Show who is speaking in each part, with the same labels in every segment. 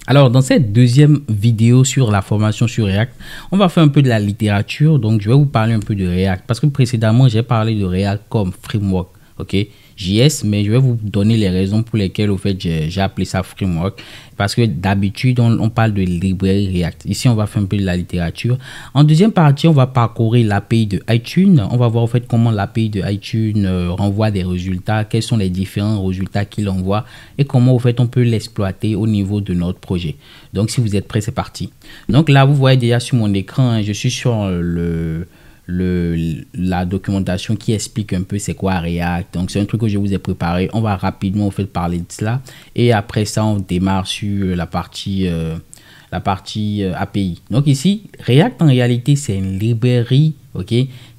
Speaker 1: Alors, dans cette deuxième vidéo sur la formation sur React, on va faire un peu de la littérature. Donc, je vais vous parler un peu de React parce que précédemment, j'ai parlé de React comme framework, ok, JS, mais je vais vous donner les raisons pour lesquelles, au fait, j'ai appelé ça framework. Parce que d'habitude, on parle de librairie React. Ici, on va faire un peu de la littérature. En deuxième partie, on va parcourir l'API de iTunes. On va voir, au fait, comment l'API de iTunes renvoie des résultats, quels sont les différents résultats qu'il envoie et comment, au fait, on peut l'exploiter au niveau de notre projet. Donc, si vous êtes prêts, c'est parti. Donc là, vous voyez déjà sur mon écran, hein, je suis sur la documentation qui explique un peu c'est quoi React. Donc c'est un truc que je vous ai préparé. On va rapidement, en fait, parler de cela et après ça on démarre sur la partie API. Donc ici React, en réalité, c'est une librairie, ok,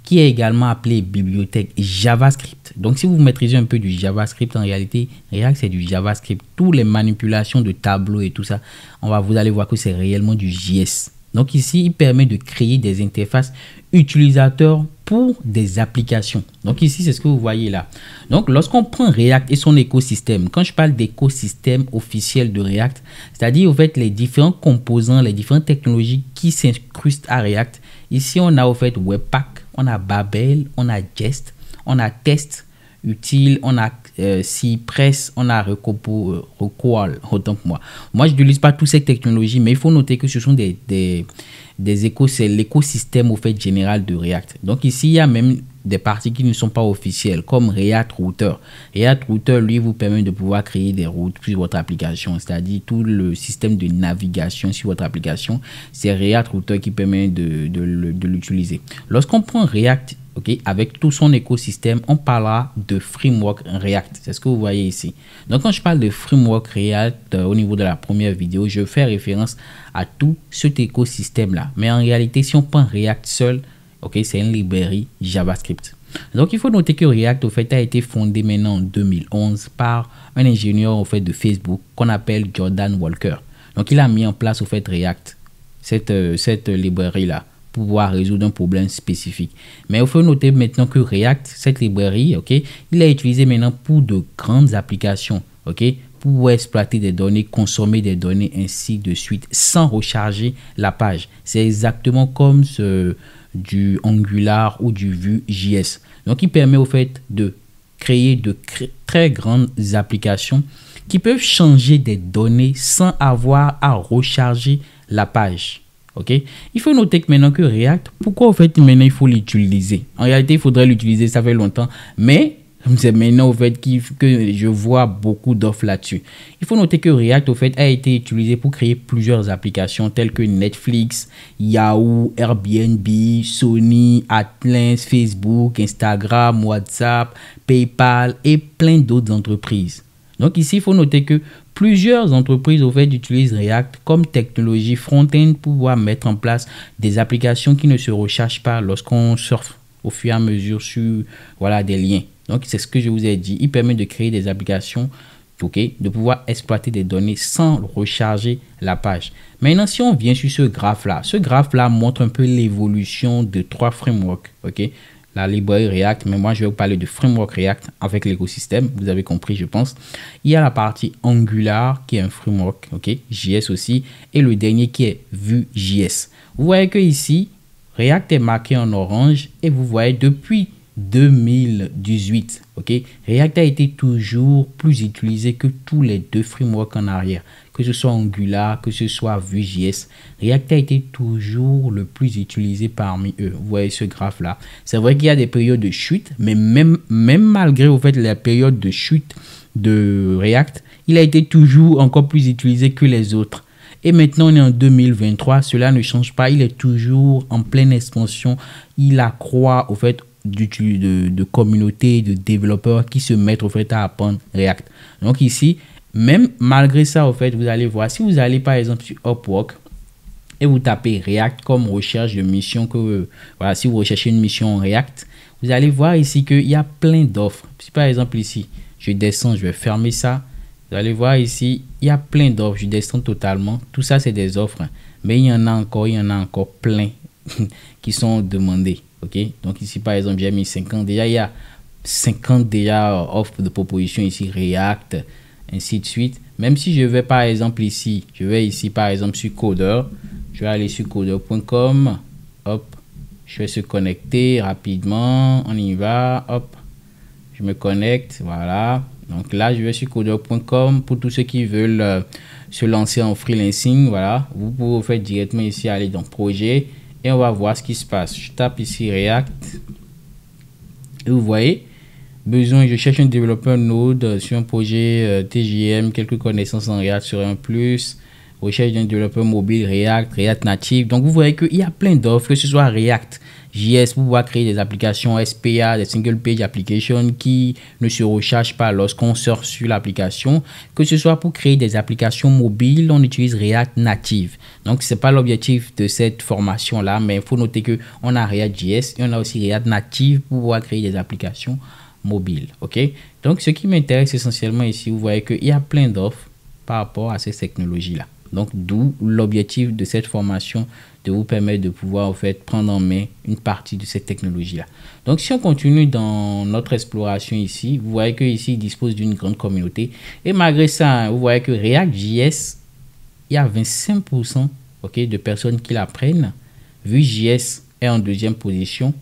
Speaker 1: qui est également appelée bibliothèque JavaScript. Donc si vous maîtrisez un peu du JavaScript, en réalité React, c'est du JavaScript. Toutes les manipulations de tableaux et tout ça, vous allez voir que c'est réellement du JS. Donc ici, il permet de créer des interfaces utilisateurs pour des applications. Donc ici, c'est ce que vous voyez là. Donc lorsqu'on prend React et son écosystème, quand je parle d'écosystème officiel de React, c'est-à-dire, en fait, les différents composants, les différentes technologies qui s'incrustent à React. Ici, on a, au fait, Webpack, on a Babel, on a Jest, on a Test, Utile, on a Cypress, on a Requal, autant pour moi. Moi, je n'utilise pas toutes ces technologies, mais il faut noter que ce sont c'est l'écosystème, au fait, général de React. Donc ici, il y a même des parties qui ne sont pas officielles, comme React Router. React Router, lui, vous permet de pouvoir créer des routes sur votre application, c'est-à-dire tout le système de navigation sur votre application. C'est React Router qui permet de l'utiliser. Lorsqu'on prend React, ok, avec tout son écosystème, on parlera de framework React. C'est ce que vous voyez ici. Donc, quand je parle de framework React au niveau de la première vidéo, je fais référence à tout cet écosystème-là. Mais en réalité, si on prend React seul, ok, c'est une librairie JavaScript. Donc, il faut noter que React, au fait, a été fondé maintenant en 2011 par un ingénieur, au fait, de Facebook qu'on appelle Jordan Walker. Donc, il a mis en place, au fait, React, cette librairie-là, pouvoir résoudre un problème spécifique. Mais il faut noter maintenant que React, cette librairie, ok, il est utilisé maintenant pour de grandes applications, ok, pour exploiter des données, consommer des données, ainsi de suite, sans recharger la page. C'est exactement comme du Angular ou du Vue.js. Donc, il permet, au fait, de créer de très grandes applications qui peuvent changer des données sans avoir à recharger la page. Ok, il faut noter que maintenant que React, pourquoi, en fait, maintenant il faut l'utiliser? En réalité, il faudrait l'utiliser, ça fait longtemps, mais c'est maintenant, au fait, que je vois beaucoup d'offres là-dessus. Il faut noter que React, au fait, a été utilisé pour créer plusieurs applications telles que Netflix, Yahoo, Airbnb, Sony, Atlas, Facebook, Instagram, WhatsApp, PayPal et plein d'autres entreprises. Donc ici, il faut noter que plusieurs entreprises, au fait, utilisent React comme technologie front-end pour pouvoir mettre en place des applications qui ne se rechargent pas lorsqu'on surfe au fur et à mesure sur, voilà, des liens. Donc, c'est ce que je vous ai dit. Il permet de créer des applications, ok, de pouvoir exploiter des données sans recharger la page. Maintenant, si on vient sur ce graphe-là montre un peu l'évolution de trois frameworks, ok. La librairie React, mais moi je vais vous parler de framework React avec l'écosystème, vous avez compris, je pense. Il y a la partie Angular qui est un framework, ok, JS aussi, et le dernier qui est Vue.js. Vous voyez que ici React est marqué en orange et vous voyez depuis 2018, ok, React a été toujours plus utilisé que tous les deux frameworks en arrière, que ce soit Angular, que ce soit Vue.js. React a été toujours le plus utilisé parmi eux. Vous voyez ce graphe là. C'est vrai qu'il y a des périodes de chute, mais même malgré, au fait, la période de chute de React, il a été toujours encore plus utilisé que les autres. Et maintenant, on est en 2023, cela ne change pas. Il est toujours en pleine expansion. Il accroît, au fait, de communautés, de développeurs qui se mettent, au fait, à apprendre React. Donc ici, même malgré ça, au fait, vous allez voir, si vous allez par exemple sur Upwork et vous tapez React comme recherche de mission, voilà, si vous recherchez une mission en React, vous allez voir ici qu'il y a plein d'offres. Si par exemple ici, je descends, je vais fermer ça. Vous allez voir ici, il y a plein d'offres. Je descends totalement. Tout ça, c'est des offres. Mais il y en a encore plein qui sont demandées. Ok, donc ici, par exemple, j'ai mis 50. Déjà, il y a 50 déjà offres de propositions ici, React, ainsi de suite. Même si je vais par exemple ici, je vais ici par exemple sur Coder, je vais aller sur coder.com, hop, je vais se connecter rapidement, on y va, hop, je me connecte, voilà. Donc là, je vais sur coder.com pour tous ceux qui veulent se lancer en freelancing, voilà. Vous pouvez faire directement ici, aller dans projet et on va voir ce qui se passe. Je tape ici React et vous voyez, besoin, je cherche un développeur Node sur un projet TJM, quelques connaissances en React serait un plus. Recherche d'un développeur mobile React Native. Donc vous voyez qu'il y a plein d'offres, que ce soit React JS pour pouvoir créer des applications SPA, des single page applications qui ne se rechargent pas lorsqu'on sort sur l'application, que ce soit pour créer des applications mobiles, on utilise React Native. Donc c'est pas l'objectif de cette formation là, mais il faut noter que on a React JS et on a aussi React Native pour pouvoir créer des applications mobiles. Ok, donc ce qui m'intéresse essentiellement ici, vous voyez qu'il y a plein d'offres par rapport à ces technologies là. Donc, d'où l'objectif de cette formation, de vous permettre de pouvoir en fait prendre en main une partie de cette technologie-là. Donc, si on continue dans notre exploration ici, vous voyez que ici il dispose d'une grande communauté. Et malgré ça, vous voyez que React.js, il y a 25% okay, de personnes qui l'apprennent. Vue.js est en deuxième position.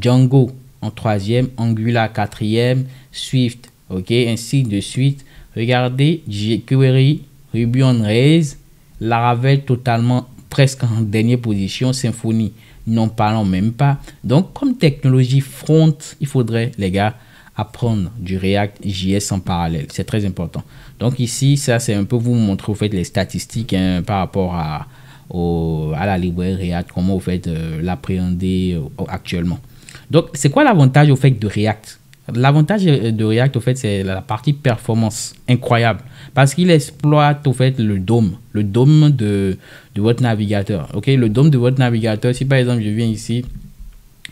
Speaker 1: Django en troisième. Angular quatrième. Swift, ok, ainsi de suite. Regardez, jQuery, Ruby on Rails, Laravel totalement presque en dernière position, Symfony n'en parlons même pas. Donc comme technologie front, il faudrait les gars apprendre du React JS en parallèle, c'est très important. Donc ici ça c'est un peu vous montrer au fait les statistiques hein, par rapport à la librairie React, comment vous faites l'appréhender actuellement. Donc c'est quoi l'avantage au fait de React? L'avantage de React, au fait, c'est la partie performance incroyable parce qu'il exploite, au fait, le DOM de votre navigateur. Ok, le DOM de votre navigateur, si par exemple, je viens ici,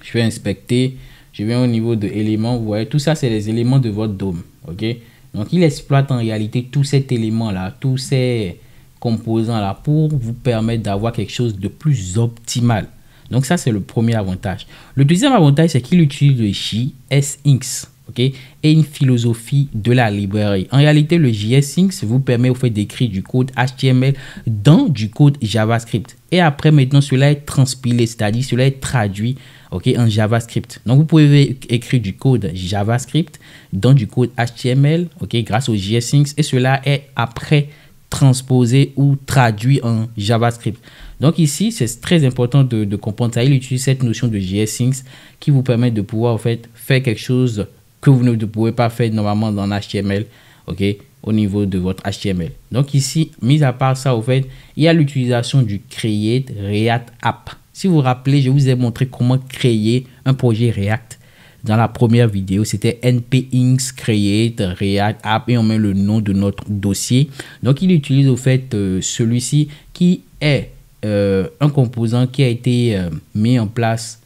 Speaker 1: je vais inspecter, je viens au niveau de éléments, vous voyez, tout ça, c'est les éléments de votre DOM. Ok, donc il exploite en réalité tous ces éléments-là, tous ces composants-là pour vous permettre d'avoir quelque chose de plus optimal. Donc ça, c'est le premier avantage. Le deuxième avantage, c'est qu'il utilise le JSX, ok, et une philosophie de la librairie. En réalité, le JSX vous permet au fait d'écrire du code HTML dans du code JavaScript. Et après, maintenant, cela est transpilé, c'est-à-dire cela est traduit, ok, en JavaScript. Donc, vous pouvez écrire du code JavaScript dans du code HTML, ok, grâce au JSX, et cela est après transposé ou traduit en JavaScript. Donc ici, c'est très important de comprendre ça. Il utilise cette notion de JSX qui vous permet de pouvoir en fait faire quelque chose que vous ne pouvez pas faire normalement dans HTML, ok, au niveau de votre HTML. Donc ici, mis à part ça, au fait, il y a l'utilisation du Create React App. Si vous vous rappelez, je vous ai montré comment créer un projet React. Dans la première vidéo, c'était npx create React App et on met le nom de notre dossier. Donc, il utilise au fait celui-ci qui est un composant qui a été mis en place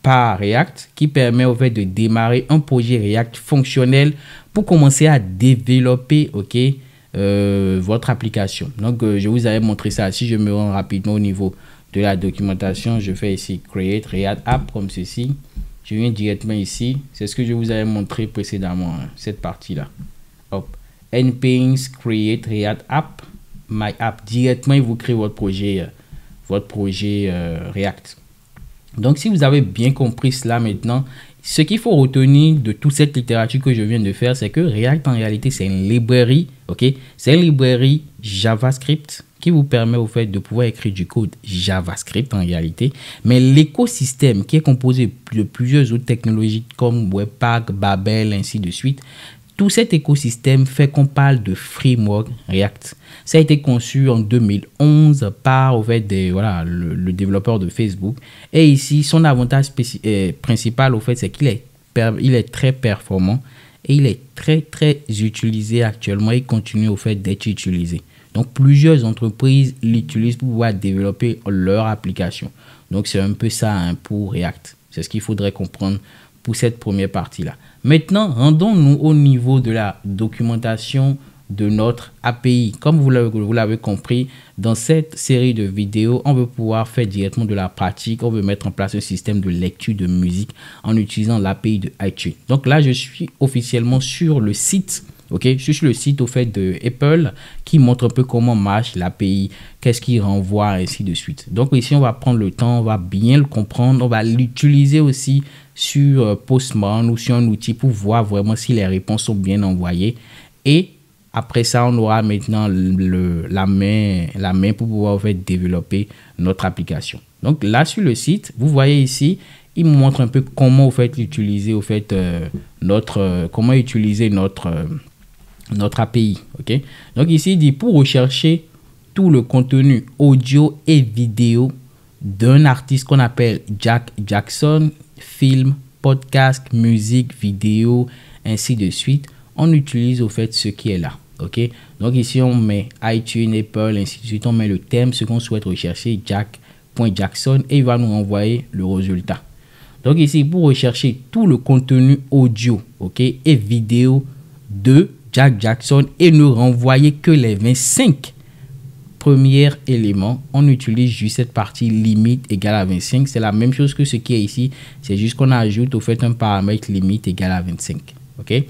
Speaker 1: par React qui permet au fait de démarrer un projet React fonctionnel pour commencer à développer votre application. Donc, je vous avais montré ça. Si je me rends rapidement au niveau de la documentation, je fais ici Create React App comme ceci. Je viens directement ici. C'est ce que je vous avais montré précédemment, hein, cette partie-là. Hop. npx create React App, my app. Directement, il vous crée votre projet React. Donc, si vous avez bien compris cela maintenant, ce qu'il faut retenir de toute cette littérature que je viens de faire, c'est que React, en réalité, c'est une librairie, ok? C'est une librairie JavaScript qui vous permet au fait de pouvoir écrire du code JavaScript en réalité. Mais l'écosystème qui est composé de plusieurs autres technologies comme Webpack, Babel, ainsi de suite, tout cet écosystème fait qu'on parle de framework React. Ça a été conçu en 2011 par au fait, le développeur de Facebook. Et ici, son avantage principal, au fait, c'est qu'il est très performant et il est très utilisé actuellement et continue au fait d'être utilisé. Donc, plusieurs entreprises l'utilisent pour pouvoir développer leur application. Donc, c'est un peu ça hein, pour React. C'est ce qu'il faudrait comprendre pour cette première partie-là. Maintenant, rendons-nous au niveau de la documentation de notre API. Comme vous l'avez compris, dans cette série de vidéos, on veut pouvoir faire directement de la pratique. On veut mettre en place un système de lecture de musique en utilisant l'API de iTunes. Donc là, je suis officiellement sur le site Ok, je suis sur le site au fait de Apple qui montre un peu comment marche l'API, qu'est-ce qu'il renvoie, ainsi de suite. Donc ici, on va prendre le temps, on va bien le comprendre, on va l'utiliser aussi sur Postman ou sur un outil pour voir vraiment si les réponses sont bien envoyées. Et après ça, on aura maintenant la main pour pouvoir en fait, développer notre application. Donc là, sur le site, vous voyez ici, il me montre un peu comment au fait, utiliser au fait, comment utiliser notre API. Ok. Donc ici, il dit pour rechercher tout le contenu audio et vidéo d'un artiste qu'on appelle Jack Jackson, film, podcast, musique, vidéo, ainsi de suite, on utilise au fait ce qui est là. Ok. Donc ici, on met iTunes, Apple, ainsi de suite. On met le thème, ce qu'on souhaite rechercher, Jack.Jackson, et il va nous renvoyer le résultat. Donc ici, pour rechercher tout le contenu audio, ok, et vidéo de Jack Jackson et ne renvoyer que les 25 premiers éléments, on utilise juste cette partie limite égale à 25. C'est la même chose que ce qui est ici. C'est juste qu'on ajoute au fait un paramètre limite égal à 25. Ok.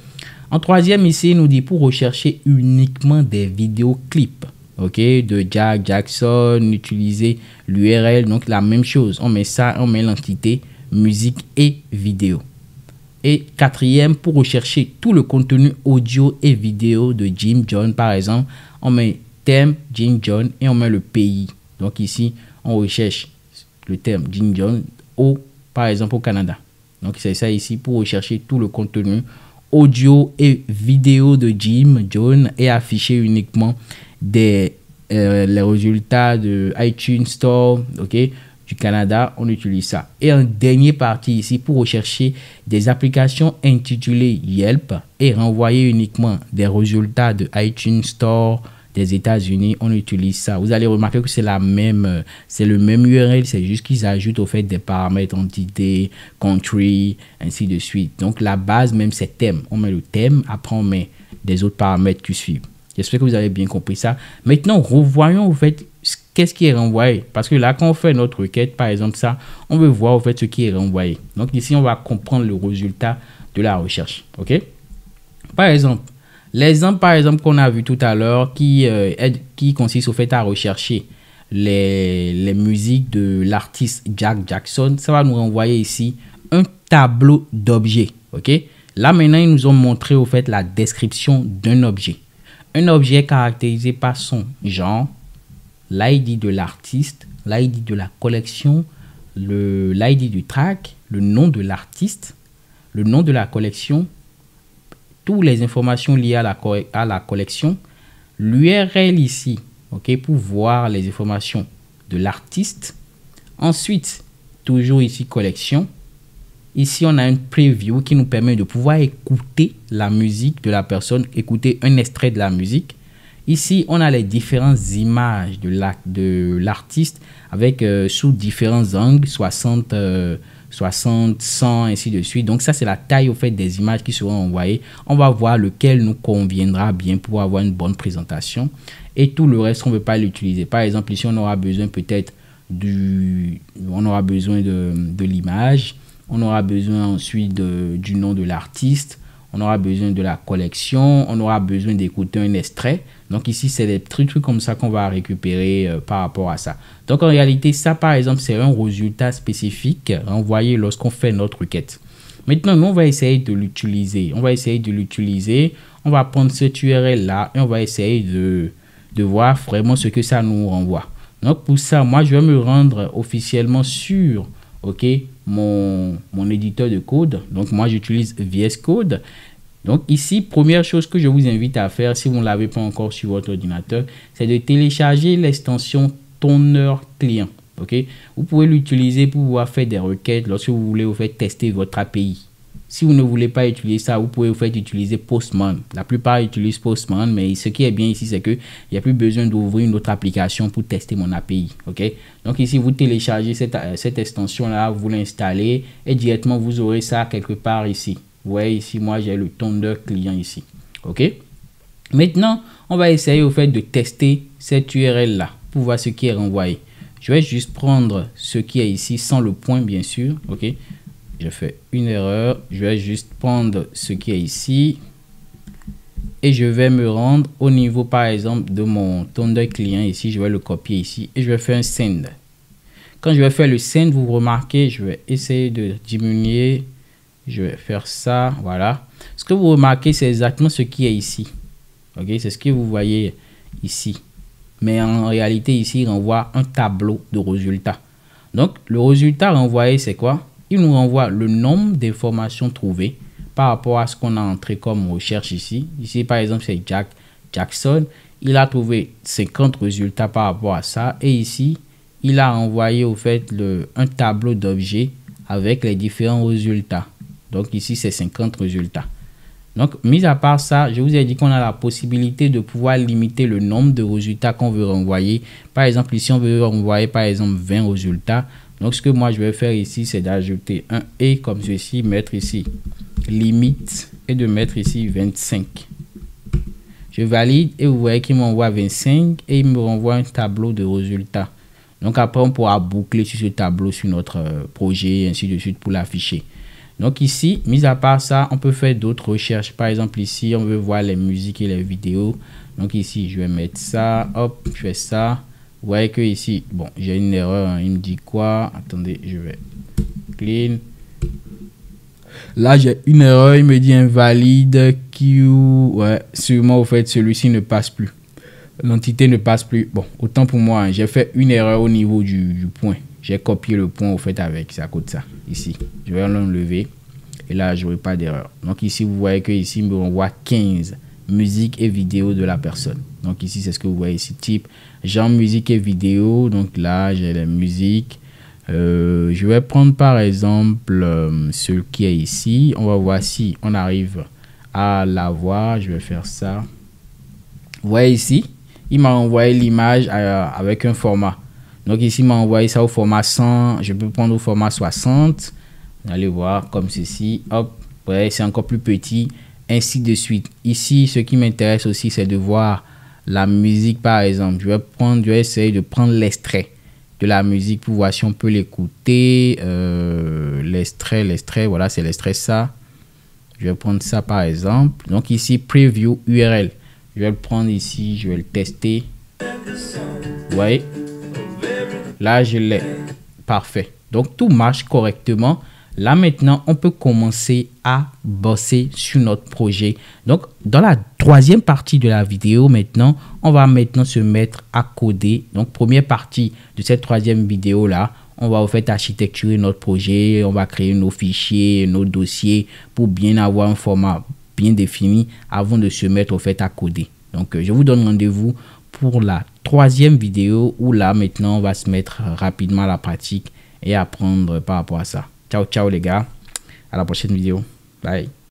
Speaker 1: En troisième ici, il nous dit pour rechercher uniquement des vidéoclips. Ok, de Jack Jackson, utiliser l'URL. Donc la même chose. On met ça, on met l'entité musique et vidéo. Et quatrième, pour rechercher tout le contenu audio et vidéo de Jim John, par exemple, on met thème Jim John et on met le pays. Donc ici, on recherche le thème Jim John par exemple au Canada. Donc c'est ça ici pour rechercher tout le contenu audio et vidéo de Jim John et afficher uniquement les résultats de iTunes Store, ok, du Canada, on utilise ça. Et en dernier partie ici, pour rechercher des applications intitulées Yelp et renvoyer uniquement des résultats de iTunes Store des États-Unis, on utilise ça. Vous allez remarquer que c'est le même URL, c'est juste qu'ils ajoutent au fait des paramètres entité, country, ainsi de suite. Donc la base même c'est thème. On met le thème, après on met des autres paramètres qui suivent. J'espère que vous avez bien compris ça. Maintenant, revoyons au fait qu'est-ce qui est renvoyé. Parce que là, quand on fait notre requête, par exemple ça, on veut voir au fait ce qui est renvoyé. Donc ici, on va comprendre le résultat de la recherche. Ok? Par exemple, l'exemple par exemple qu'on a vu tout à l'heure qui consiste au fait à rechercher les musiques de l'artiste Jack Jackson, ça va nous renvoyer ici un tableau d'objets. Ok? Là maintenant, ils nous ont montré au fait la description d'un objet. Un objet caractérisé par son genre, l'ID de l'artiste, l'ID de la collection, l'ID du track, le nom de l'artiste, le nom de la collection, toutes les informations liées à la collection, l'URL ici, ok, pour voir les informations de l'artiste. Ensuite, toujours ici collection. Ici, on a une preview qui nous permet de pouvoir écouter la musique de la personne, écouter un extrait de la musique. Ici, on a les différentes images de l'artiste avec sous différents angles, 60, 100, ainsi de suite. Donc ça, c'est la taille au fait des images qui seront envoyées. On va voir lequel nous conviendra bien pour avoir une bonne présentation. Et tout le reste, on ne veut pas l'utiliser. Par exemple, ici, on aura besoin peut-être de l'image. On aura besoin ensuite du nom de l'artiste. On aura besoin de la collection. On aura besoin d'écouter un extrait. Donc ici, c'est des trucs comme ça qu'on va récupérer par rapport à ça. Donc en réalité, ça par exemple, c'est un résultat spécifique renvoyé lorsqu'on fait notre requête. Maintenant, nous, on va essayer de l'utiliser. On va prendre cette URL là et on va essayer de voir vraiment ce que ça nous renvoie. Donc pour ça, moi, je vais me rendre officiellement sur mon éditeur de code. Donc moi, j'utilise VS Code. Donc ici, première chose que je vous invite à faire si vous ne l'avez pas encore sur votre ordinateur, c'est de télécharger l'extension Toner Client. Vous pouvez l'utiliser pour pouvoir faire des requêtes lorsque vous voulez tester votre API. Si vous ne voulez pas utiliser ça, vous pouvez utiliser Postman. La plupart utilisent Postman, mais ce qui est bien ici, c'est qu'il n'y a plus besoin d'ouvrir une autre application pour tester mon API. Donc ici, vous téléchargez cette extension-là, vous l'installez et directement, vous aurez ça quelque part ici. Vous voyez ici, moi, j'ai le Toner client ici. Maintenant, on va essayer de tester cette URL-là pour voir ce qui est renvoyé. Je vais juste prendre ce qui est ici sans le point, bien sûr. J'ai fait une erreur. Je vais juste prendre ce qui est ici. et je vais me rendre au niveau par exemple de mon tondeur client ici. Je vais le copier ici et je vais faire un send. Quand je vais faire le send, vous remarquez, je vais essayer de diminuer. Je vais faire ça, voilà. Ce que vous remarquez, c'est exactement ce qui est ici. Ok, c'est ce que vous voyez ici. Mais en réalité, ici, il renvoie un tableau de résultats. Donc, le résultat renvoyé, c'est quoi? Il nous renvoie le nombre d'informations trouvées par rapport à ce qu'on a entré comme recherche ici. Ici, par exemple, c'est Jackson. Il a trouvé 50 résultats par rapport à ça. Et ici, il a envoyé au fait un tableau d'objets avec les différents résultats. Donc ici, c'est 50 résultats. Donc, mis à part ça, je vous ai dit qu'on a la possibilité de pouvoir limiter le nombre de résultats qu'on veut renvoyer. Par exemple, ici, on veut renvoyer par exemple 20 résultats. Donc, ce que moi, je vais faire ici, c'est d'ajouter un « et » comme ceci, mettre ici limite et de mettre ici 25. Je valide et vous voyez qu'il m'envoie 25 et il me renvoie un tableau de résultats. Donc, après, on pourra boucler sur ce tableau sur notre projet et ainsi de suite pour l'afficher. Donc ici, mis à part ça, on peut faire d'autres recherches. Par exemple, ici, on veut voir les musiques et les vidéos. Donc ici, je vais mettre ça. Hop, je fais ça. Vous voyez que ici, bon, j'ai une erreur. Hein. Il me dit quoi? Attendez, je vais clean. Là, j'ai une erreur. Il me dit invalide Q. Ouais, sûrement, au fait, celui-ci ne passe plus. L'entité ne passe plus. Bon, autant pour moi, hein, j'ai fait une erreur au niveau du point. J'ai copié le point au fait avec, c'est à cause de ça. Ici, je vais l'enlever et là, je n'aurai pas d'erreur. Donc ici, vous voyez que ici, il me renvoie 15 musiques et vidéos de la personne. Donc ici, c'est ce que vous voyez ici, type genre musique et vidéo. Donc là, j'ai les musiques. Je vais prendre par exemple ce qui est ici. On va voir si on arrive à l'avoir. Je vais faire ça. Vous voyez ici, il m'a envoyé l'image avec un format. Donc ici, il m'a envoyé ça au format 100. Je peux prendre au format 60. Vous allez voir comme ceci. Hop, ouais, c'est encore plus petit. Ainsi de suite. Ici, ce qui m'intéresse aussi, c'est de voir la musique, par exemple. Je vais essayer de prendre l'extrait de la musique pour voir si on peut l'écouter. L'extrait, voilà, c'est l'extrait ça. Je vais prendre ça, par exemple. Donc ici, preview URL. Je vais le prendre ici, je vais le tester. Vous voyez? Là, je l'ai. Parfait. Donc, tout marche correctement. Là, maintenant, on peut commencer à bosser sur notre projet. Donc, dans la troisième partie de la vidéo, maintenant, on va maintenant se mettre à coder. Donc, première partie de cette troisième vidéo-là, on va en fait architecturer notre projet. On va créer nos fichiers, nos dossiers pour bien avoir un format bien défini avant de se mettre au fait à coder. Donc, je vous donne rendez-vous pour la troisième vidéo où là maintenant on va se mettre rapidement à la pratique et apprendre par rapport à ça. Ciao ciao les gars, à la prochaine vidéo, bye.